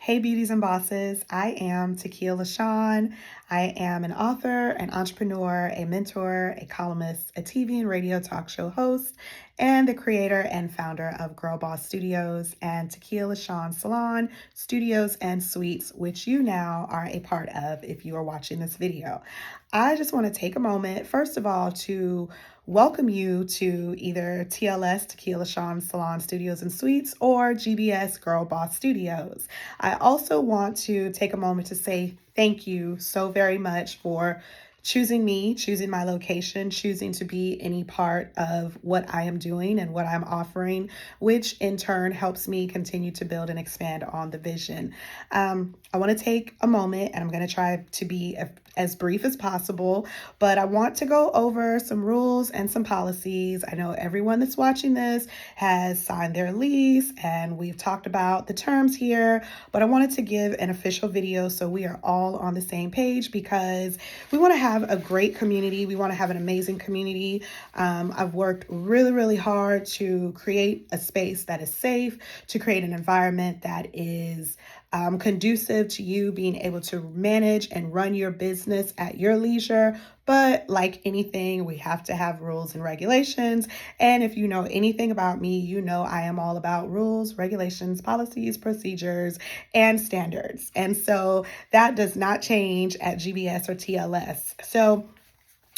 Hey, beauties and bosses. I am Takiya. I am an author, an entrepreneur, a mentor, a columnist, a TV and radio talk show host, and the creator and founder of Girl Boss Studios and Takiya Salon, Studios and Suites, which you now are a part of if you are watching this video. I just want to take a moment, first of all, to welcome you to either TLS, Takiya Salon, Studios and Suites, or GBS Girl Boss Studios. I also want to take a moment to say thank you so very much for choosing me, choosing my location, choosing to be any part of what I am doing and what I'm offering, which in turn helps me continue to build and expand on the vision. I want to take a moment and I'm going to try to be as brief as possible, but I want to go over some rules and some policies. I know everyone that's watching this has signed their lease and we've talked about the terms here, but I wanted to give an official video so we are all on the same page because we want to have a great community. We want to have an amazing community. I've worked really, really hard to create a space that is safe, to create an environment that is conducive to you being able to manage and run your business at your leisure. But like anything, we have to have rules and regulations. And if you know anything about me, you know I am all about rules, regulations, policies, procedures, and standards. And so that does not change at GBS or TLS. So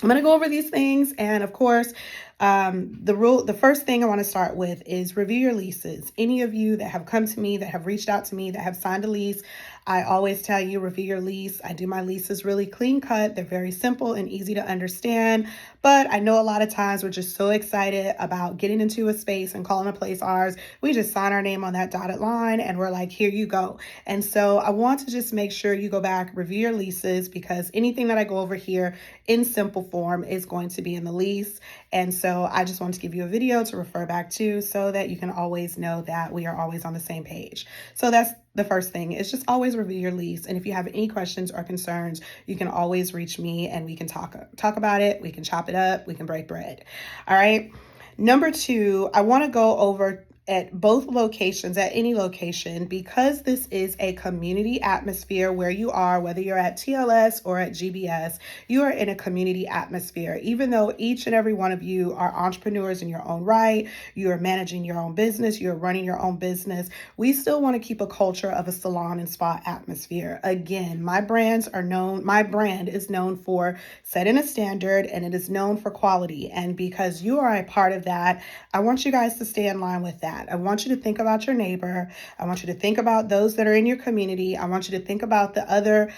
I'm going to go over these things. And of course, the first thing I want to start with is review your leases. Any of you that have come to me, that have reached out to me, that have signed a lease, I always tell you, review your lease. I do my leases really clean cut. They're very simple and easy to understand. But I know a lot of times we're just so excited about getting into a space and calling a place ours. We just sign our name on that dotted line and we're like, here you go. And so I want to just make sure you go back, review your leases, because anything that I go over here in simple form is going to be in the lease. And so I just want to give you a video to refer back to so that you can always know that we are always on the same page. So that's the first thing, is just always review your lease. And if you have any questions or concerns, you can always reach me and we can talk about it. We can chop it up. We can break bread. All right. Number two, I want to go over at both locations, at any location, because this is a community atmosphere where you are, whether you're at TLS or at GBS, you are in a community atmosphere. Even though each and every one of you are entrepreneurs in your own right, you are managing your own business, you're running your own business, we still want to keep a culture of a salon and spa atmosphere. Again, my brand is known for setting a standard and it is known for quality. And because you are a part of that, I want you guys to stay in line with that. I want you to think about your neighbor. I want you to think about those that are in your community. I want you to think about the other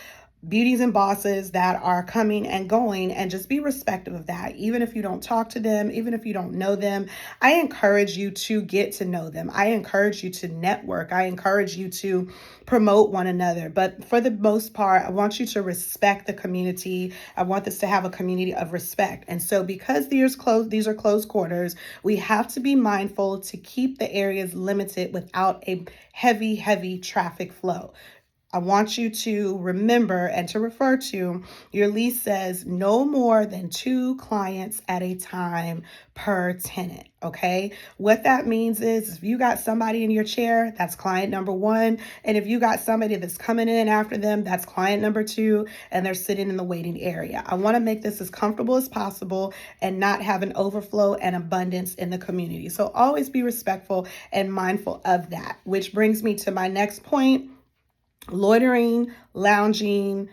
beauties and bosses that are coming and going, and just be respectful of that. Even if you don't talk to them, even if you don't know them, I encourage you to get to know them. I encourage you to network. I encourage you to promote one another. But for the most part, I want you to respect the community. I want this to have a community of respect. And so because these are closed quarters, we have to be mindful to keep the areas limited without a heavy traffic flow. I want you to remember and to refer to your lease says no more than 2 clients at a time per tenant. Okay. What that means is if you got somebody in your chair, that's client number 1. And if you got somebody that's coming in after them, that's client number 2, and they're sitting in the waiting area. I want to make this as comfortable as possible and not have an overflow and abundance in the community. So always be respectful and mindful of that, which brings me to my next point. Loitering, lounging,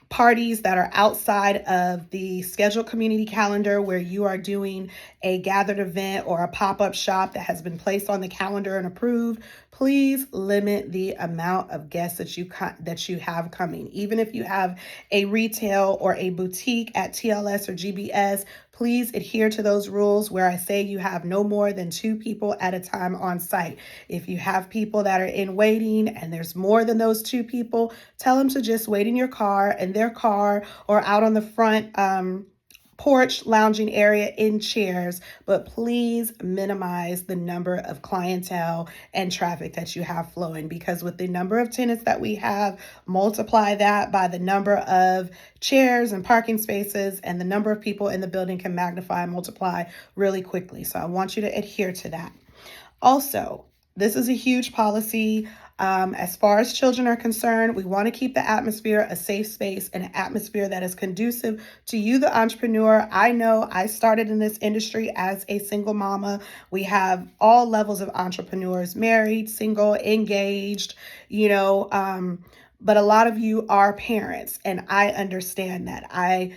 parties that are outside of the scheduled community calendar where you are doing a gathered event or a pop-up shop that has been placed on the calendar and approved, please limit the amount of guests that you have coming. Even if you have a retail or a boutique at TLS or GBS, please adhere to those rules where I say you have no more than 2 people at a time on site. If you have people that are in waiting and there's more than those 2 people, tell them to just wait in your car, in their car, or out on the front porch lounging area in chairs, but please minimize the number of clientele and traffic that you have flowing, because with the number of tenants that we have, multiply that by the number of chairs and parking spaces, and the number of people in the building can magnify and multiply really quickly. So I want you to adhere to that. Also, this is a huge policy. As far as children are concerned, we want to keep the atmosphere a safe space and an atmosphere that is conducive to you, the entrepreneur. I know I started in this industry as a single mama. We have all levels of entrepreneurs, married, single, engaged, but a lot of you are parents, and I understand that. I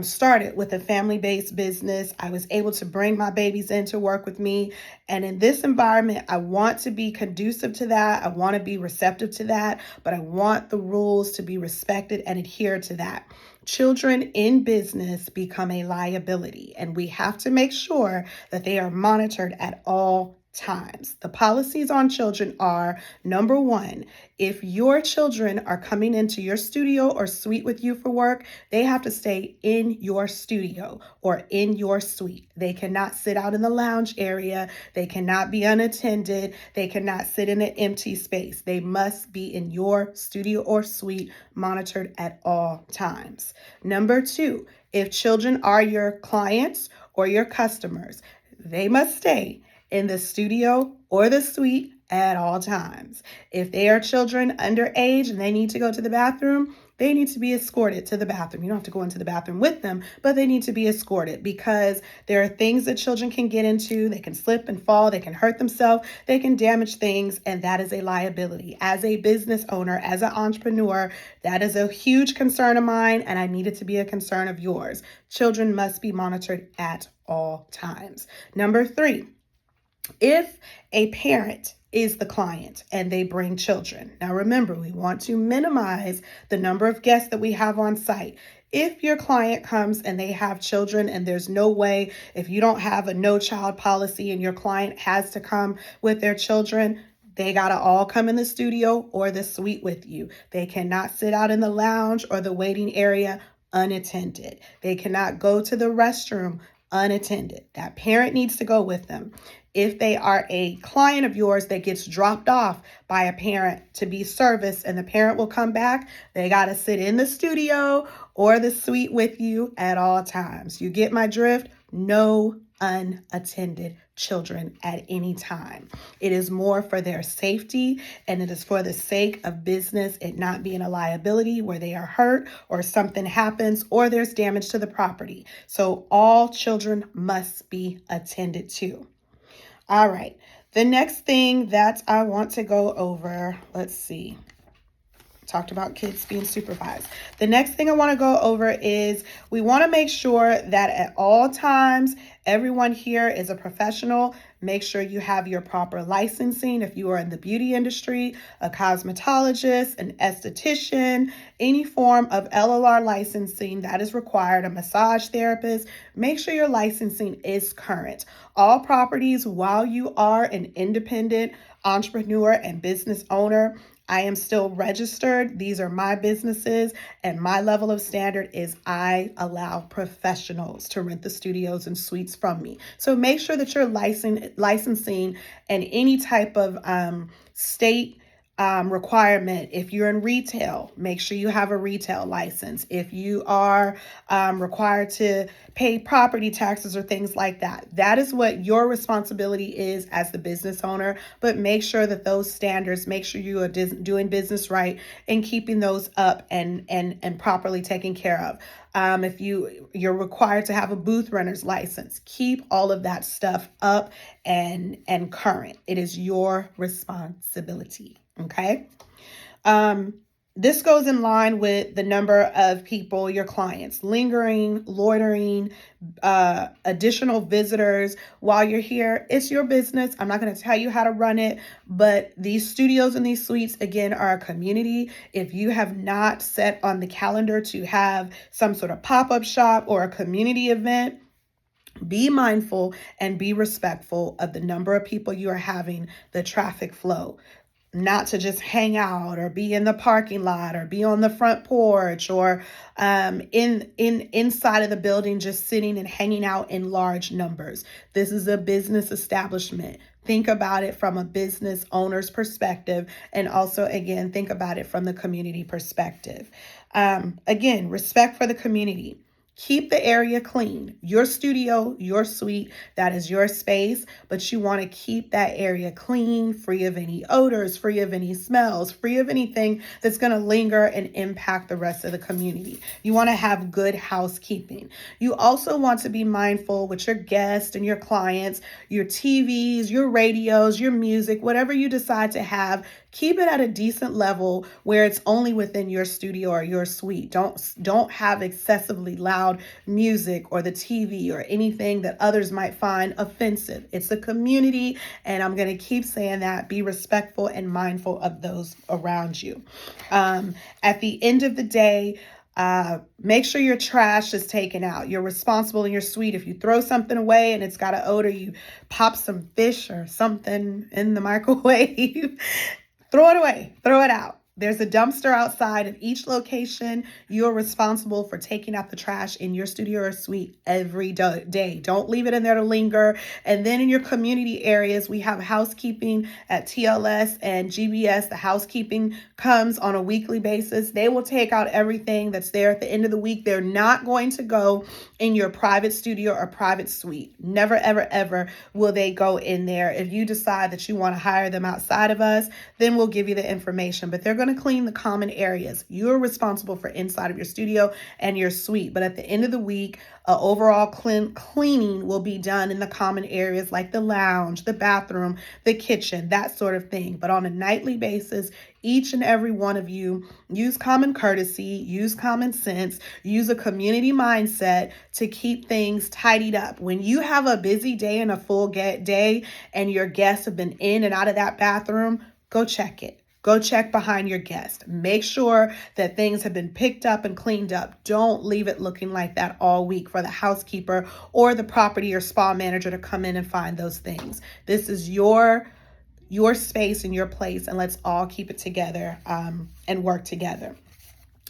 started with a family-based business. I was able to bring my babies in to work with me. And in this environment, I want to be conducive to that. I want to be receptive to that, but I want the rules to be respected and adhere to that. Children in business become a liability, and we have to make sure that they are monitored at all times. The policies on children are: number one, if your children are coming into your studio or suite with you for work, they have to stay in your studio or in your suite. They cannot sit out in the lounge area. They cannot be unattended. They cannot sit in an empty space. They must be in your studio or suite, monitored at all times. Number two, if children are your clients or your customers, they must stay in the studio or the suite at all times. If they are children underage and they need to go to the bathroom, they need to be escorted to the bathroom. You don't have to go into the bathroom with them, but they need to be escorted, because there are things that children can get into. They can slip and fall. They can hurt themselves. They can damage things, and that is a liability. As a business owner, as an entrepreneur, that is a huge concern of mine, and I need it to be a concern of yours. Children must be monitored at all times. Number three, if a parent is the client and they bring children. Now remember, we want to minimize the number of guests that we have on site. If your client comes and they have children, and there's no way, if you don't have a no child policy and your client has to come with their children, they got to all come in the studio or the suite with you. They cannot sit out in the lounge or the waiting area unattended. They cannot go to the restroom unattended. That parent needs to go with them. If they are a client of yours that gets dropped off by a parent to be serviced and the parent will come back, they got to sit in the studio or the suite with you at all times. You get my drift? No unattended children at any time. It is more for their safety, and it is for the sake of business, it not being a liability where they are hurt or something happens or there's damage to the property. So all children must be attended to. All right. The next thing that I want to go over, let's see. Talked about kids being supervised. The next thing I want to go over is we want to make sure that at all times, everyone here is a professional. Make sure you have your proper licensing. If you are in the beauty industry, a cosmetologist, an esthetician, any form of LLR licensing that is required, a massage therapist, make sure your licensing is current. All properties, while you are an independent entrepreneur and business owner, I am still registered. These are my businesses, and my level of standard is I allow professionals to rent the studios and suites from me. So make sure that your licensing and any type of state requirement. If you're in retail, make sure you have a retail license. If you are required to pay property taxes or things like that, that is what your responsibility is as the business owner. But make sure that those standards, make sure you are doing business right and keeping those up and properly taken care of. If you're required to have a booth renter's license, keep all of that stuff up and current. It is your responsibility. Okay. This goes in line with the number of people, your clients, lingering, loitering, additional visitors while you're here. It's your business. I'm not going to tell you how to run it, but these studios and these suites, again, are a community. If you have not set on the calendar to have some sort of pop-up shop or a community event, be mindful and be respectful of the number of people you are having, the traffic flow. Not to just hang out or be in the parking lot or be on the front porch or inside of the building, just sitting and hanging out in large numbers. This is a business establishment. Think about it from a business owner's perspective, and also, again, think about it from the community perspective. Again, respect for the community. Keep the area clean. Your studio, your suite, that is your space, but you want to keep that area clean, free of any odors, free of any smells, free of anything that's going to linger and impact the rest of the community. You want to have good housekeeping. You also want to be mindful with your guests and your clients, your TVs, your radios, your music, whatever you decide to have. Keep it at a decent level where it's only within your studio or your suite. Don't have excessively loud music or the TV or anything that others might find offensive. It's a community, and I'm going to keep saying that. Be respectful and mindful of those around you. At the end of the day, make sure your trash is taken out. You're responsible in your suite. If you throw something away and it's got an odor, you pop some fish or something in the microwave, throw it away, throw it out. There's a dumpster outside of each location. You're responsible for taking out the trash in your studio or suite every day. Don't leave it in there to linger. And then in your community areas, we have housekeeping at TLS and GBS. The housekeeping comes on a weekly basis. They will take out everything that's there at the end of the week. They're not going to go in your private studio or private suite. Never, ever, ever will they go in there. If you decide that you want to hire them outside of us, then we'll give you the information. But they're going to clean the common areas. You're responsible for inside of your studio and your suite. But at the end of the week, overall cleaning will be done in the common areas like the lounge, the bathroom, the kitchen, that sort of thing. But on a nightly basis, each and every one of you use common courtesy, use common sense, use a community mindset to keep things tidied up. When you have a busy day and a full day and your guests have been in and out of that bathroom, go check it. Go check behind your guest. Make sure that things have been picked up and cleaned up. Don't leave it looking like that all week for the housekeeper or the property or spa manager to come in and find those things. This is your space and your place, and let's all keep it together and work together.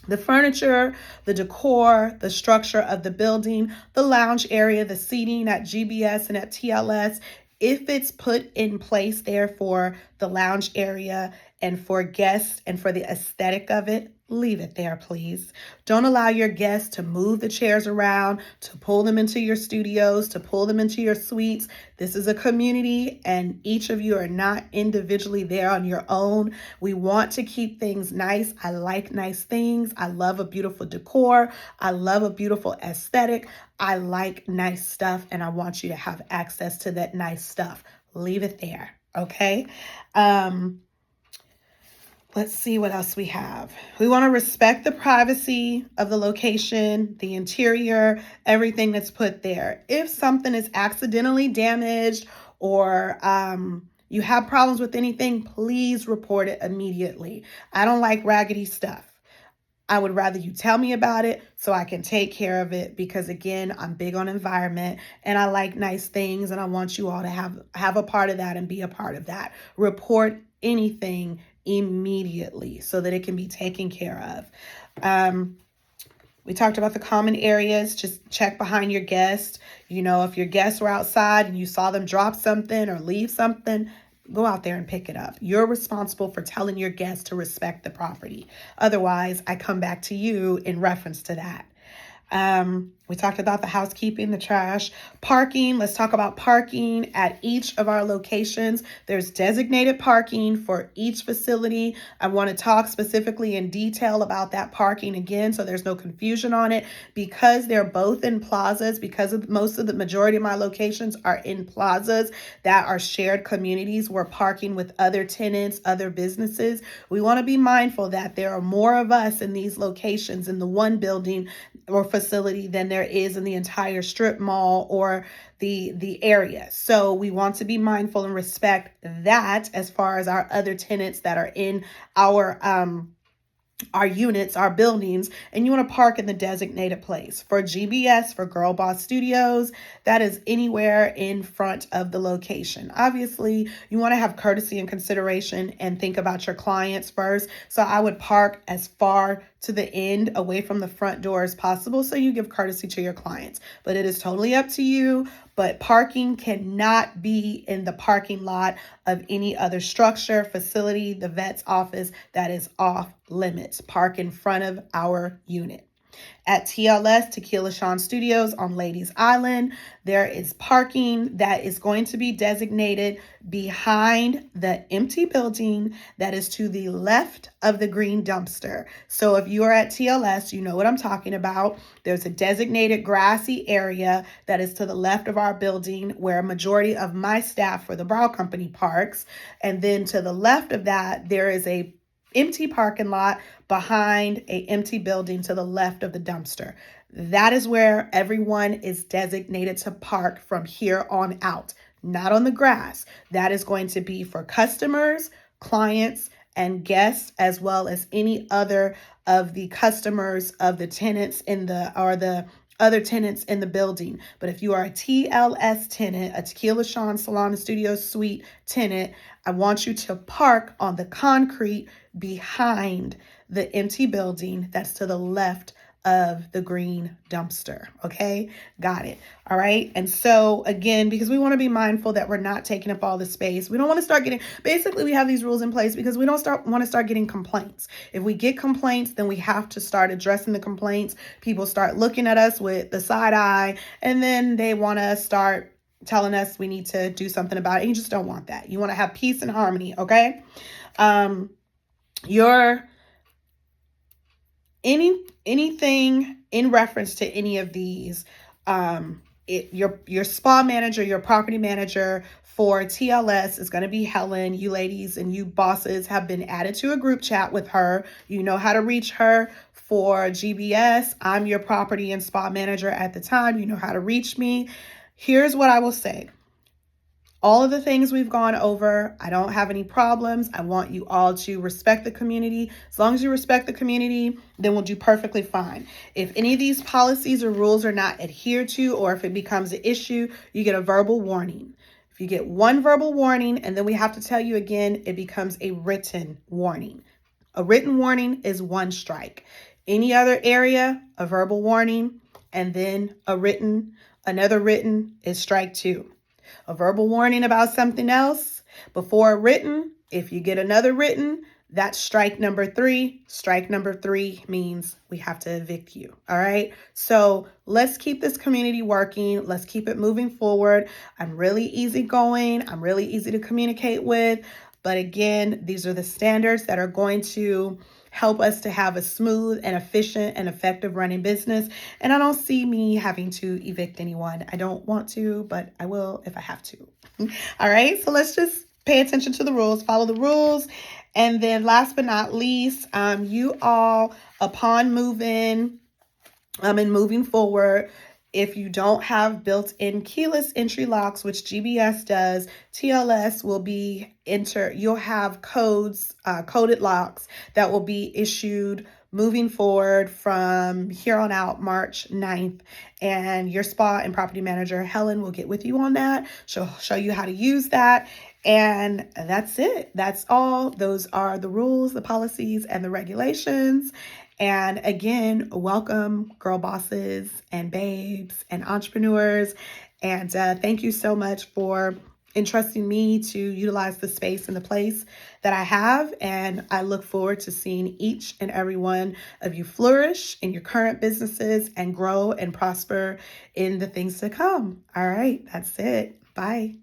The furniture, the decor, the structure of the building, the lounge area, the seating at GBS and at TLS, if it's put in place there for the lounge area and for guests and for the aesthetic of it, leave it there, please. Don't allow your guests to move the chairs around, to pull them into your studios, to pull them into your suites. This is a community, and each of you are not individually there on your own. We want to keep things nice. I like nice things. I love a beautiful decor. I love a beautiful aesthetic. I like nice stuff, and I want you to have access to that nice stuff. Leave it there, okay? Let's see what else we have. We want to respect the privacy of the location, the interior, everything that's put there. If something is accidentally damaged or you have problems with anything, please report it immediately. I don't like raggedy stuff. I would rather you tell me about it so I can take care of it, because again, I'm big on environment and I like nice things, and I want you all to have a part of that and be a part of that. Report anything immediately so that it can be taken care of. We talked about the common areas. Just check behind your guests. You know, if your guests were outside and you saw them drop something or leave something, go out there and pick it up. You're responsible for telling your guests to respect the property. Otherwise, I come back to you in reference to that. We talked about the housekeeping, the trash, parking. Let's talk about parking at each of our locations. There's designated parking for each facility. I want to talk specifically in detail about that parking again, so there's no confusion on it. Because they're both in plazas, because of the majority of my locations are in plazas that are shared communities. We're parking with other tenants, other businesses. We want to be mindful that there are more of us in these locations in the one building or facility than there is in the entire strip mall or the area. So we want to be mindful and respect that as far as our other tenants that are in our units, our buildings, and you want to park in the designated place. For GBS, for Girl Boss Studios, that is anywhere in front of the location. Obviously, you want to have courtesy and consideration and think about your clients first. So I would park as far to the end away from the front door as possible so you give courtesy to your clients. But it is totally up to you. But parking cannot be in the parking lot of any other structure, facility, the vet's office. That is off limits. Park in front of our unit. At TLS, Tequila Sean Studios on Ladies Island, there is parking that is going to be designated behind the empty building that is to the left of the green dumpster. So if you are at TLS, you know what I'm talking about. There's a designated grassy area that is to the left of our building where a majority of my staff for the Brow Company parks. And then to the left of that, there is a empty parking lot behind a empty building to the left of the dumpster. That is where everyone is designated to park from here on out, not on the grass. That is going to be for customers, clients, and guests, as well as any other of the customers of the tenants in the other tenants in the building. But if you are a TLS tenant, a Tequila Sean Salon and Studio Suite tenant, I want you to park on the concrete behind the empty building that's to the left of the green dumpster. Okay, got it. All right. And so again, because we want to be mindful that we're not taking up all the space, we don't want to start getting, basically we have these rules in place because we don't want to start getting complaints. If we get complaints, then we have to start addressing the complaints. People start looking at us with the side eye, and then they want to start telling us we need to do something about it. You just don't want that. You want to have peace and harmony. Okay. Anything in reference to any of these, your spa manager, your property manager for TLS is going to be Helen. You ladies and you bosses have been added to a group chat with her. You know how to reach her. For GBS, I'm your property and spa manager at the time. You know how to reach me. Here's what I will say. All of the things we've gone over, I don't have any problems. I want you all to respect the community. As long as you respect the community, then we'll do perfectly fine. If any of these policies or rules are not adhered to, or if it becomes an issue, you get a verbal warning. If you get one verbal warning and then we have to tell you again, it becomes a written warning. A written warning is one strike. Any other area, a verbal warning, and then another written is strike two. A verbal warning about something else before a written, if you get another written, that's strike number three. Strike number three means we have to evict you. All right. So let's keep this community working. Let's keep it moving forward. I'm really easygoing. I'm really easy to communicate with. But again, these are the standards that are going to help us to have a smooth and efficient and effective running business. And I don't see me having to evict anyone. I don't want to, but I will if I have to. All right. So let's just pay attention to the rules, follow the rules. And then last but not least, you all, upon moving and moving forward, if you don't have built-in keyless entry locks, which GBS does, TLS will be you'll have coded locks that will be issued moving forward from here on out, March 9th. And your spa and property manager, Helen, will get with you on that. She'll show you how to use that. And that's it. That's all. Those are the rules, the policies, and the regulations. And again, welcome girl bosses and babes and entrepreneurs. And thank you so much for entrusting me to utilize the space and the place that I have. And I look forward to seeing each and every one of you flourish in your current businesses and grow and prosper in the things to come. All right, that's it. Bye.